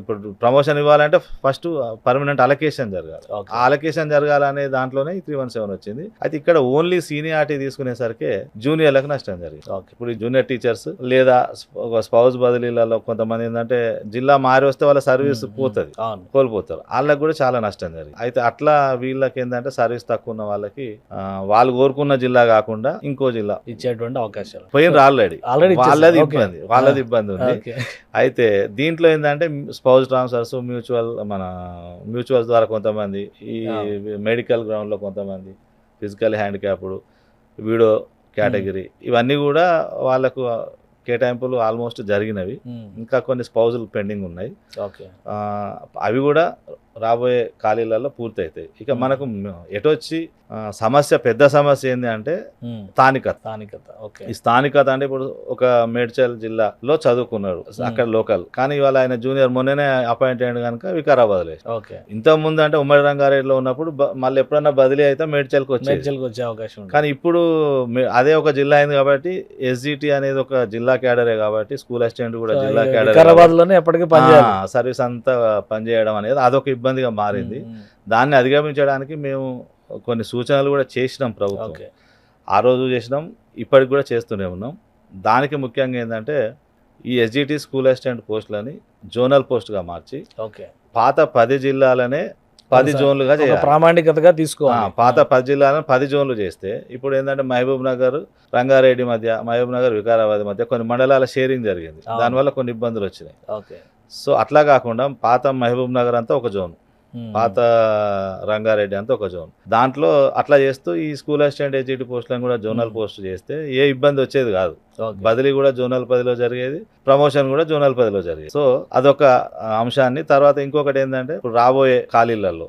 ఇప్పుడు ప్రమోషన్ ఇవ్వాలంటే ఫస్ట్ పర్మనెంట్ అలొకేషన్ జరగాలి. ఆ అలొకేషన్ జరగాలనే దాంట్లోనే 317 వచ్చింది. అయితే ఇక్కడ ఓన్లీ సీనియారిటీ తీసుకునేసరికి జూనియర్లకు నష్టం జరిగింది. ఇప్పుడు జూనియర్ టీచర్స్ లేదా స్పౌజ్ బదిలీలలో కొంతమంది ఏంటంటే జిల్లా మారి వస్తే వాళ్ళ సర్వీస్ పోతుంది, కోల్పోతారు. వాళ్ళకి కూడా చాలా నష్టం జరిగింది. అయితే అట్లా వీళ్ళకి ఏంటంటే సర్వీస్ తక్కువ ఉన్న వాళ్ళకి వాళ్ళు కోరుకున్న జిల్లా కాకుండా ఇంకో జిల్లా ఇచ్చేటువంటి అవకాశాలు పోయిన ఆల్రెడీ వాళ్ళది ఇబ్బంది ఉంది. అయితే దీంట్లో ఏంటంటే స్పౌజ్ ట్రాన్స్ఫర్స్, మ్యూచువల్స్ ద్వారా కొంతమంది, ఈ మెడికల్ గ్రౌండ్ లో కొంతమంది, ఫిజికల్ హ్యాండిక్యాప్డ్, వీడో కేటగిరీ, ఇవన్నీ కూడా వాళ్ళకు కేటాయింపులు ఆల్మోస్ట్ జరిగినవి. ఇంకా కొన్ని స్పౌజులు పెండింగ్ ఉన్నాయి. అవి కూడా రాబోయే ఖాళీలలో పూర్తి అవుతాయి. ఇక మనకు ఎటొచ్చి సమస్య, పెద్ద సమస్య ఏంటి అంటే స్థానికత. ఈ స్థానికత అంటే ఇప్పుడు ఒక మేడ్చల్ జిల్లాలో చదువుకున్నాడు, అక్కడ లోకల్, కానీ ఇవాళ ఆయన జూనియర్ మొన్ననే అపాయింట్ అయ్యాడు కనుక వికారాబాద్. ఇంత ముందు అంటే ఉమ్మడి రంగారెడ్డిలో ఉన్నప్పుడు మళ్ళీ ఎప్పుడన్నా బదిలీ అయితే మేడ్చల్కి వచ్చే అవకాశం. కానీ ఇప్పుడు అదే ఒక జిల్లా అయింది కాబట్టి SGT అనేది ఒక జిల్లా క్యాడరే కాబట్టి స్కూల్ అసిస్టెంట్ కూడా జిల్లా క్యాడర్, సర్వీస్ అంతా పనిచేయడం అనేది అదొక ఇబ్బందిగా మారింది. దాన్ని అధిగమించడానికి మేము కొన్ని సూచనలు కూడా చేసినాం ప్రభుత్వం. ఆ రోజు చేసినాం, ఇప్పటికి కూడా చేస్తూనే ఉన్నాం. దానికి ముఖ్యంగా ఏంటంటే ఈ ఎస్జిటి స్కూల్ అసిస్టెంట్ పోస్టులని జోనల్ పోస్ట్గా మార్చి ఓకే. పాత 10 జిల్లాలనే 10 జోన్లుగా ఒక చేయాలి. ప్రామాణికతగా తీసుకోవాలి. పాత 10 జిల్లాలను 10 జోన్లు చేస్తే ఇప్పుడు ఏంటంటే మహబూబ్ నగర్ రంగారెడ్డి మధ్య, మహబూబ్ నగర్ వికారాబాద్ మధ్య కొన్ని మండలాల షేరింగ్ జరిగింది. దానివల్ల కొన్ని ఇబ్బందులు వచ్చినాయి. ఓకే. సో అట్లా కాకుండా పాత మహబూబ్ నగర్ అంతా ఒక జోన్, పాత రంగారెడ్డి అంతా ఒక జోన్. దాంట్లో అట్లా చేస్తూ ఈ స్కూల్ అసిస్టెంట్ ఎస్జిటి పోస్టులను కూడా జోనల్ పోస్ట్ చేస్తే ఏ ఇబ్బంది వచ్చేది కాదు. బదిలీ కూడా జోనల్ 10లో జరిగేది, ప్రమోషన్ కూడా జోనల్ 10లో జరిగేది. సో అదొక అంశాన్ని. తర్వాత ఇంకొకటి ఏంటంటే ఇప్పుడు రాబోయే ఖాళీలలో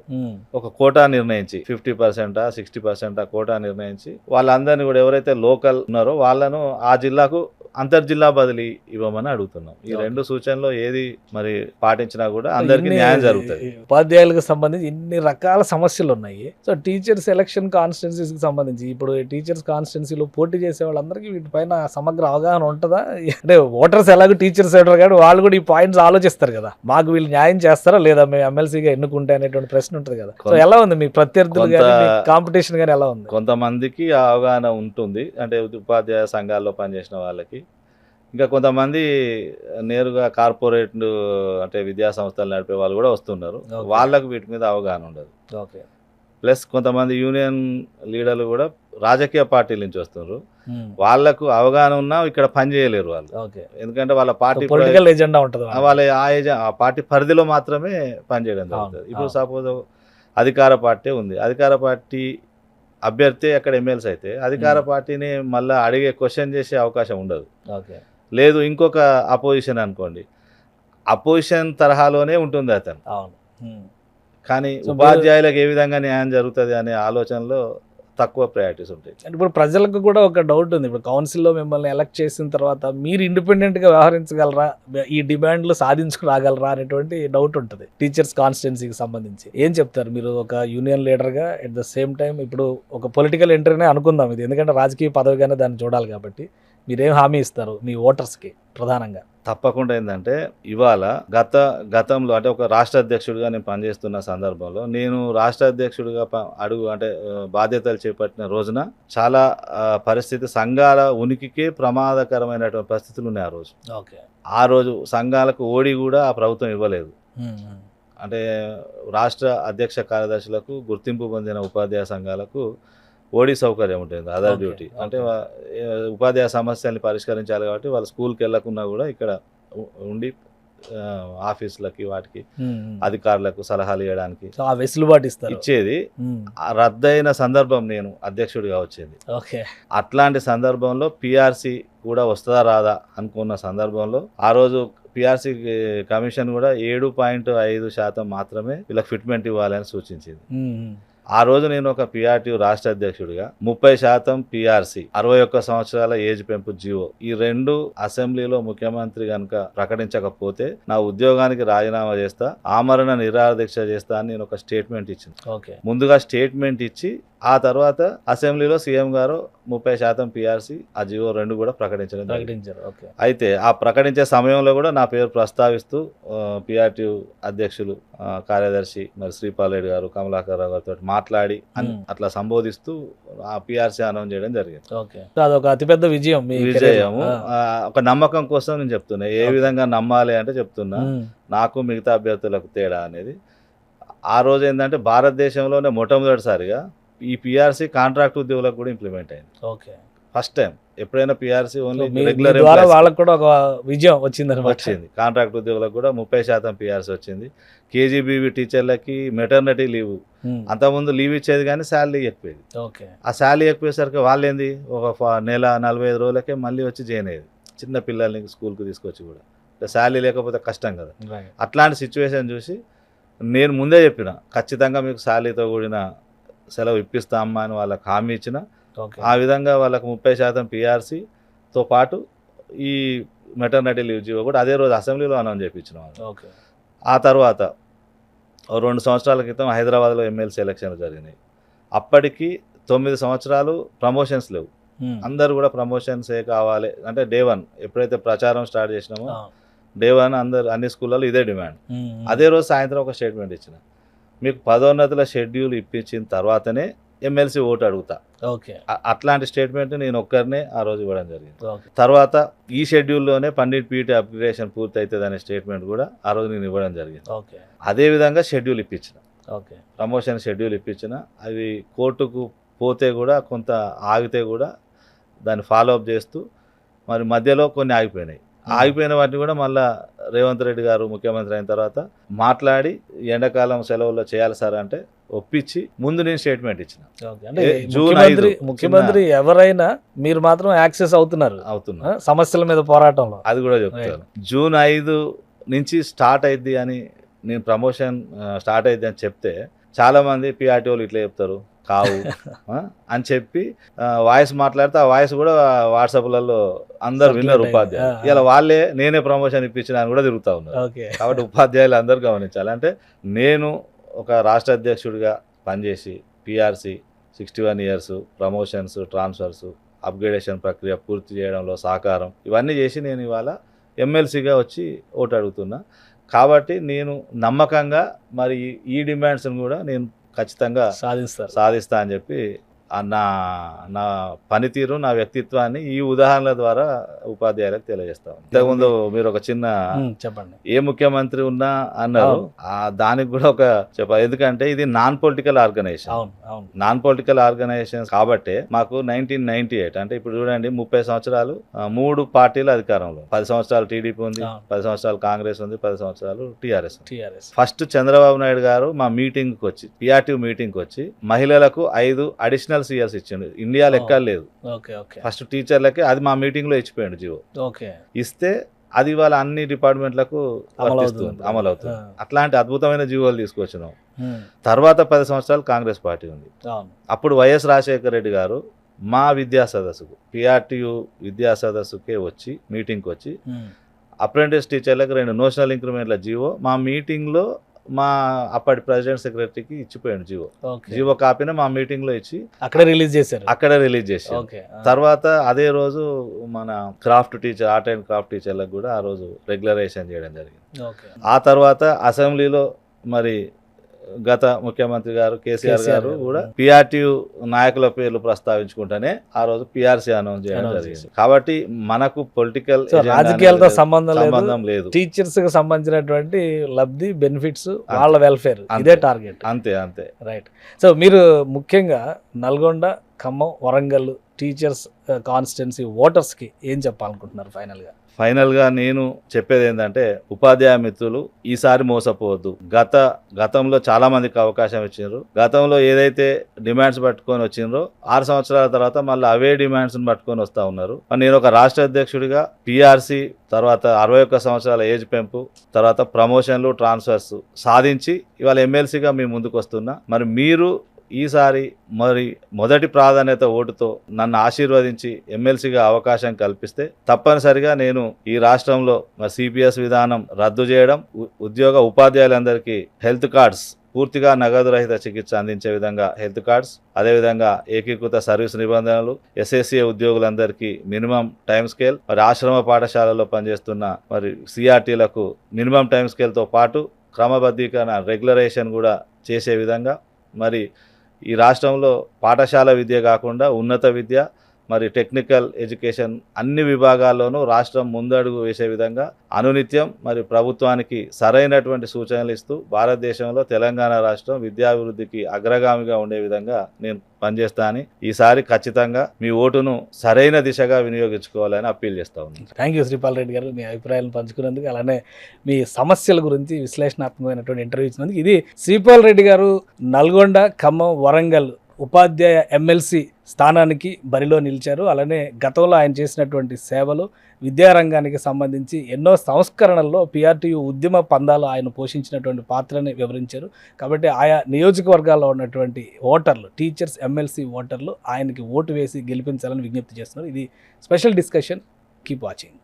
ఒక కోటా నిర్ణయించి 50%, 60% కోటా నిర్ణయించి వాళ్ళందరినీ కూడా ఎవరైతే లోకల్ ఉన్నారో వాళ్ళను ఆ జిల్లాకు అంతర్జిల్లా బదిలీ ఇవ్వమని అడుగుతున్నాం. ఈ రెండు సూచనలో ఏది మరి పాటించినా కూడా అందరికీ న్యాయం జరుగుతుంది. ఉపాధ్యాయులకు సంబంధించి ఇన్ని రకాల సమస్యలు ఉన్నాయి. సో టీచర్స్ ఎలక్షన్ కాన్స్టిట్యున్సీకి సంబంధించి ఇప్పుడు టీచర్స్ కాన్స్టిట్యున్సీలో పోటీ చేసే వాళ్ళందరికీ వీటిపైన సమగ్ర అవగాహన ఉంటుందా? అంటే ఓటర్స్ ఎలాగో టీచర్స్ ఉంటారు కాబట్టి వాళ్ళు కూడా ఈ పాయింట్స్ ఆలోచిస్తారు కదా, మాకు వీళ్ళు న్యాయం చేస్తారా లేదా మేము ఎమ్మెల్సీగా ఎన్నుకుంటే అనేటువంటి ప్రశ్న ఉంటుంది కదా. సో ఎలా ఉంది మీ ప్రత్యర్థులు కానీ కాంపిటీషన్ కానీ ఎలా ఉంది? కొంతమందికి అవగాహన ఉంటుంది, అంటే ఉపాధ్యాయ సంఘాల్లో పనిచేసిన వాళ్ళకి. ఇంకా కొంతమంది నేరుగా కార్పొరేట్ అంటే విద్యా సంస్థలు నడిపే వాళ్ళు కూడా వస్తున్నారు, వాళ్ళకు వీటి మీద అవగాహన ఉండదు. ఓకే. ప్లస్ కొంతమంది యూనియన్ లీడర్లు కూడా రాజకీయ పార్టీల నుంచి వస్తున్నారు, వాళ్ళకు అవగాహన ఉన్నా ఇక్కడ పని చేయలేరు వాళ్ళు. ఎందుకంటే వాళ్ళ పార్టీ పొలిటికల్ ఎజెండా ఉంటుంది, వాళ్ళ ఆ పార్టీ పరిధిలో మాత్రమే పనిచేయడం జరుగుతుంది. ఇప్పుడు సపోజ్ అధికార పార్టీ ఉంది, అధికార పార్టీ అభ్యర్థి అక్కడ ఎమ్మెల్సీ అయితే అధికార పార్టీని మళ్ళీ అడిగే క్వశ్చన్ చేసే అవకాశం ఉండదు. లేదు ఇంకొక అపోజిషన్ అనుకోండి, అపోజిషన్ తరహాలోనే ఉంటుంది అతను. కానీ ఉపాధ్యాయులకు ఏ విధంగా న్యాయం జరుగుతుంది అనే ఆలోచనలో తక్కువ ప్రయారిటీస్ ఉంటాయి. ఇప్పుడు ప్రజలకు కూడా ఒక డౌట్ ఉంది, ఇప్పుడు కౌన్సిల్లో మిమ్మల్ని ఎలక్ట్ చేసిన తర్వాత మీరు ఇండిపెండెంట్గా వ్యవహరించగలరా, ఈ డిమాండ్లు సాధించుకురాగలరా అనేటువంటి డౌట్ ఉంటుంది టీచర్స్ కాన్స్టిట్యున్సీకి సంబంధించి. ఏం చెప్తారు మీరు ఒక యూనియన్ లీడర్గా? ఎట్ ద సేమ్ టైం ఇప్పుడు ఒక పొలిటికల్ ఎంట్రీనే అనుకుందాం ఇది, ఎందుకంటే రాజకీయ పదవిగానే దాన్ని చూడాలి కాబట్టి మీరేం హామీ ఇస్తారు మీ ఓటర్స్కి ప్రధానంగా? తప్పకుండా ఏంటంటే ఇవాళ గతంలో అంటే ఒక రాష్ట్ర అధ్యక్షుడిగా నేను పనిచేస్తున్న సందర్భంలో, నేను రాష్ట్ర అధ్యక్షుడిగా అంటే బాధ్యతలు చేపట్టిన రోజున చాలా పరిస్థితి సంఘాల ఉనికికే ప్రమాదకరమైనటువంటి పరిస్థితులు ఉన్నాయి ఆ రోజు. ఆ రోజు సంఘాలకు ఓడి కూడా ఆ ప్రభుత్వం ఇవ్వలేదు. అంటే రాష్ట్ర అధ్యక్ష కార్యదర్శులకు, గుర్తింపు పొందిన ఉపాధ్యాయ సంఘాలకు ఓడి సౌకర్యం ఉంటుంది, అదర్ డ్యూటీ. అంటే ఉపాధ్యాయ సమస్యల్ని పరిష్కరించాలి కాబట్టి వాళ్ళు స్కూల్కి వెళ్ళకుండా కూడా ఇక్కడ ఉండి ఆఫీసులకి వాటికి అధికారులకు సలహాలు ఇవ్వడానికి వెసులుబాటు ఇచ్చేది. రద్దయిన సందర్భం నేను అధ్యక్షుడిగా వచ్చింది. అట్లాంటి సందర్భంలో పిఆర్సి కూడా వస్తుందా రాదా అనుకున్న సందర్భంలో ఆ రోజు పిఆర్సి కమిషన్ కూడా 7.5% మాత్రమే వీళ్ళకి ఫిట్మెంట్ ఇవ్వాలని సూచించింది. ఆ రోజు నేను ఒక పిఆర్టీ రాష్ట్ర అధ్యక్షుడిగా 30% పిఆర్సి, 61 సంవత్సరాల ఏజ్ పెంపు జీవో, ఈ రెండు అసెంబ్లీలో ముఖ్యమంత్రి కనుక ప్రకటించకపోతే నా ఉద్యోగానికి రాజీనామా చేస్తా, ఆమరణ నిరాహార దీక్ష చేస్తా అని నేను ఒక స్టేట్మెంట్ ఇచ్చింది. ముందుగా స్టేట్మెంట్ ఇచ్చి ఆ తర్వాత అసెంబ్లీలో సీఎం గారు 30% పిఆర్సి, ఆ జీవో 2 కూడా ప్రకటించారు. అయితే ఆ ప్రకటించే సమయంలో కూడా నా పేరు ప్రస్తావిస్తూ పిఆర్టీ అధ్యక్షులు, కార్యదర్శి మరి శ్రీపాల్ రెడ్డి గారు, కమలాకర్ రావు గారితో మాట్లాడి అట్లా సంబోధిస్తూ ఆ పిఆర్సి అనౌన్స్ చేయడం జరిగింది. అదొక అతిపెద్ద విజయము. ఒక నమ్మకం కోసం నేను చెప్తున్నా, ఏ విధంగా నమ్మాలి అంటే చెప్తున్నా, నాకు మిగతా అభ్యర్థులకు తేడా అనేది. ఆ రోజు ఏంటంటే భారతదేశంలోనే మొట్టమొదటిసారిగా ఈ పిఆర్సి కాంట్రాక్ట్ ఉద్యోగులకు కూడా ఇంప్లిమెంట్ అయింది. First time. ఎప్పుడైనా పిఆర్సి ఓన్లీ రెగ్యులర్ వాళ్ళకు కూడా ఒక విజయం వచ్చింది. కాంట్రాక్ట్ ఉద్యోగులకు కూడా 30% పిఆర్సి వచ్చింది. కేజీబీవీ టీచర్లకి మెటర్నిటీ లీవ్, అంతకుముందు లీవ్ ఇచ్చేది కానీ శాలరీ ఎక్కువేది. ఆ శాలరీ ఎక్కువేసరికి వాళ్ళు ఏంది ఒక నెల 45 రోజులకే మళ్ళీ వచ్చి జాయిన్ అయ్యేది, చిన్న పిల్లల్ని స్కూల్కి తీసుకొచ్చి కూడా. శాలరీ లేకపోతే కష్టం కదా. అట్లాంటి సిచ్యువేషన్ చూసి నేను ముందే చెప్పిన, ఖచ్చితంగా మీకు శాలరీతో కూడిన సెలవు ఇప్పిస్తామా అని వాళ్ళకి హామీ ఇచ్చిన. ఆ విధంగా వాళ్ళకు 30% పిఆర్సీతో పాటు ఈ మెటర్నిటీ లీవ్ జీవో కూడా అదే రోజు అసెంబ్లీలో అనౌన్స్ చేయించిన. ఆ తర్వాత 2 సంవత్సరాల క్రితం హైదరాబాద్లో ఎమ్మెల్సీ ఎలక్షన్లు జరిగినాయి. అప్పటికి 9 సంవత్సరాలు ప్రమోషన్స్ లేవు. అందరూ కూడా ప్రమోషన్సే కావాలి అంటే డే 1 ఎప్పుడైతే ప్రచారం స్టార్ట్ చేసినామో డే 1 అన్ని స్కూళ్ళలో ఇదే డిమాండ్. అదే రోజు సాయంత్రం ఒక స్టేట్మెంట్ ఇచ్చిన, మీకు పదోన్నతుల షెడ్యూల్ ఇప్పించిన తర్వాతనే ఎమ్మెల్సీ ఓటు అడుగుతా. ఓకే. అట్లాంటి స్టేట్మెంట్ నేను ఒక్కరినే ఆ రోజు ఇవ్వడం జరిగింది. ఓకే. తర్వాత ఈ షెడ్యూల్లోనే పండిట్ పీటీ అప్గ్రేడేషన్ పూర్తి అవుతుంది అనే స్టేట్మెంట్ కూడా ఆ రోజు నేను ఇవ్వడం జరిగింది. ఓకే. అదేవిధంగా షెడ్యూల్ ఇప్పించిన, ఓకే. ప్రమోషన్ షెడ్యూల్ ఇప్పించిన. అవి కోర్టుకు పోతే కూడా కొంత ఆగితే కూడా దాన్ని ఫాలో అప్ చేస్తూ మరి మధ్యలో కొన్ని ఆగిపోయినాయి. ఆగిపోయిన వాటిని కూడా మళ్ళీ రేవంత్ రెడ్డి గారు ముఖ్యమంత్రి అయిన తర్వాత మాట్లాడి ఎండాకాలం సెలవుల్లో చేయాలి సార్ అంటే ఒప్పించి ముందు నేను స్టేట్మెంట్ ఇచ్చిన. ఓకే. అంటే ముఖ్యమంత్రి ఎవరైనా మీరు మాత్రం యాక్సెస్ అవుతున్నా సమస్యల మీద పోరాటంలో, అది కూడా చెప్తాను. జూన్ 5 నుంచి స్టార్ట్ అయింది అని నేను ప్రమోషన్ స్టార్ట్ అయింది అని చెప్తే చాలామంది పిఆర్టీ వాళ్ళు ఇట్లా చెప్తారు కావు అని చెప్పి వాయిస్ మాట్లాడితే ఆ వాయిస్ కూడా వాట్సాప్లలో అందరు విన్నారు ఉపాధ్యాయులు. ఇలా వాళ్ళే నేనే ప్రమోషన్ ఇప్పించిన అని కూడా తిరుగుతూ ఉన్నారు. కాబట్టి ఉపాధ్యాయులు అందరూ గమనించాలి. అంటే నేను ఒక రాష్ట్ర అధ్యక్షుడిగా పనిచేసి PRC 61 years promotions, transfers, upgradation ప్రక్రియ పూర్తి చేయడంలో సహకారం ఇవన్నీ చేసి నేను ఇవాళ ఎమ్మెల్సీగా వచ్చి ఓటు అడుగుతున్నా. కాబట్టి నేను నమ్మకంగా మరి ఈ డిమాండ్స్ని కూడా నేను ఖచ్చితంగా సాధిస్తా అని చెప్పి నా పనితీరు, నా వ్యక్తిత్వాన్ని ఈ ఉదాహరణల ద్వారా ఉపాధ్యాయులకు తెలియజేస్తాం. ఇంతకుముందు మీరు ఒక చిన్న చెప్పండి ఏ ముఖ్యమంత్రి ఉన్నా అన్నారు, దానికి కూడా ఒక చెప్పాలి. ఎందుకంటే ఇది నాన్ పొలిటికల్ ఆర్గనైజేషన్ కాబట్టి మాకు 1998 అంటే ఇప్పుడు చూడండి 30 సంవత్సరాలు 3 పార్టీల అధికారంలో, 10 సంవత్సరాలు టీడీపీ ఉంది, 10 సంవత్సరాలు కాంగ్రెస్ ఉంది, 10 సంవత్సరాలు టీఆర్ఎస్. ఫస్ట్ చంద్రబాబు నాయుడు గారు మా మీటింగ్కి వచ్చి, పిఆర్టీ మీటింగ్కి వచ్చి మహిళలకు 5 అడిషనల్ CRs ఇచ్చిండు. ఇండియా లెక్క లేదు. ఫస్ట్ టీచర్లకే అది మా మీటింగ్ లో ఇచ్చిపోయాడు జీవో. ఇస్తే అది ఇవాళ అన్ని డిపార్ట్మెంట్లకు అమలు అవుతుంది. అట్లాంటి అద్భుతమైన జీవోలు తీసుకొచ్చినాం. తర్వాత 10 సంవత్సరాలు కాంగ్రెస్ పార్టీ ఉంది. అప్పుడు వైఎస్ రాజశేఖర రెడ్డి గారు మా విద్యా సదస్సుకు, పిఆర్టీయు విద్యా సదస్సుకే వచ్చి మీటింగ్కి వచ్చి అప్రెంటిస్ టీచర్లకు 2 నోషనల్ ఇంక్రిమెంట్ల జీవో మా మీటింగ్లో మా అప్పటి ప్రెసిడెంట్ సెక్రటరీకి ఇచ్చిపోయాడు జీవో కాపీని మా మీటింగ్ లో ఇచ్చి అక్కడే రిలీజ్ చేశారు. తర్వాత అదే రోజు మన ఆర్ట్ అండ్ క్రాఫ్ట్ టీచర్లకు కూడా ఆ రోజు రెగ్యులరైజేషన్ చేయడం జరిగింది. ఆ తర్వాత అసెంబ్లీలో మరి గత ముఖ్యమంత్రి గారు కేసీఆర్ గారు కూడా పిఆర్టీయు నాయకుల పేర్లు ప్రస్తావించుకుంటేనే ఆ రోజు పిఆర్సీ అనౌన్స్ చేయడం జరిగింది. కాబట్టి మనకు పొలిటికల్ రాజకీయాలతో సంబంధం లేదు. టీచర్స్ కి సంబంధించినటువంటి లబ్ధి, బెనిఫిట్స్, వాళ్ళ వెల్ఫేర్, ఇదే టార్గెట్. అంతే రైట్. సో మీరు ముఖ్యంగా నల్గొండ, ఖమ్మం, వరంగల్ టీచర్స్ కాన్స్టిట్యున్సీ ఓటర్స్కి ఏం చెప్పాలనుకుంటున్నారు ఫైనల్గా? నేను చెప్పేది ఏంటంటే ఉపాధ్యాయ మిత్రులు ఈసారి మోసపోవద్దు. గతంలో చాలా మందికి అవకాశం ఇచ్చిండ్రు. గతంలో ఏదైతే డిమాండ్స్ పట్టుకొని వచ్చిండ్రో 6 సంవత్సరాల తర్వాత మళ్ళీ అవే డిమాండ్స్ని పట్టుకొని వస్తూ ఉన్నారు. నేను ఒక రాష్ట్ర అధ్యక్షుడిగా పిఆర్సీ తర్వాత 61 సంవత్సరాల ఏజ్ పెంపు, తర్వాత ప్రమోషన్లు, ట్రాన్స్ఫర్స్ సాధించి ఇవాళ ఎమ్మెల్సీగా మీ ముందుకు వస్తున్నా. మరి మీరు ఈసారి మరి మొదటి ప్రాధాన్యత ఓటుతో నన్ను ఆశీర్వదించి ఎమ్మెల్సీగా అవకాశం కల్పిస్తే తప్పనిసరిగా నేను ఈ రాష్ట్రంలో మరి సిపిఎస్ విధానం రద్దు చేయడం, ఉపాధ్యాయులందరికీ హెల్త్ కార్డ్స్, పూర్తిగా నగదు రహిత చికిత్స అందించే విధంగా హెల్త్ కార్డ్స్, అదేవిధంగా ఏకీకృత సర్వీస్ నిబంధనలు, SSCA ఉద్యోగులందరికీ మినిమం టైం స్కేల్, మరి ఆశ్రమ పాఠశాలలో పనిచేస్తున్న మరి CRTలకు మినిమం టైం స్కేల్తో పాటు క్రమబద్ధీకరణ, రెగ్యులరైజేషన్ కూడా చేసే విధంగా మరి ఈ రాష్ట్రంలో పాఠశాల విద్య కాకుండా ఉన్నత విద్య, మరి టెక్నికల్ ఎడ్యుకేషన్ అన్ని విభాగాల్లోనూ రాష్ట్రం ముందడుగు వేసే విధంగా అనునిత్యం మరి ప్రభుత్వానికి సరైనటువంటి సూచనలు ఇస్తూ భారతదేశంలో తెలంగాణ రాష్ట్రం విద్యాభివృద్ధికి అగ్రగామిగా ఉండే విధంగా నేను పనిచేస్తానని ఈసారి ఖచ్చితంగా మీ ఓటును సరైన దిశగా వినియోగించుకోవాలని అప్పీల్ చేస్తా ఉన్నాను. థ్యాంక్ యూ శ్రీపాల్ రెడ్డి గారు, మీ అభిప్రాయాలను పంచుకున్నందుకు, అలానే మీ సమస్యల గురించి విశ్లేషణాత్మకమైనటువంటి ఇంటర్వ్యూ ఇచ్చినందుకు. ఇది శ్రీపాల్ రెడ్డి గారు నల్గొండ, ఖమ్మం, వరంగల్ ఉపాధ్యాయ ఎమ్మెల్సీ స్థానానికి బరిలో నిలిచారు. అలానే గతంలో ఆయన చేసినటువంటి సేవలు, విద్యారంగానికి సంబంధించి ఎన్నో సంస్కరణల్లో పిఆర్టీయు ఉద్యమ పందాలు ఆయన పోషించినటువంటి పాత్రని వివరించారు. కాబట్టి ఆయా నియోజకవర్గాల్లో ఉన్నటువంటి ఓటర్లు, టీచర్స్, ఎమ్మెల్సీ ఓటర్లు ఆయనకి ఓటు వేసి గెలిపించాలని విజ్ఞప్తి చేస్తున్నారు. ఇది స్పెషల్ డిస్కషన్. Keep watching.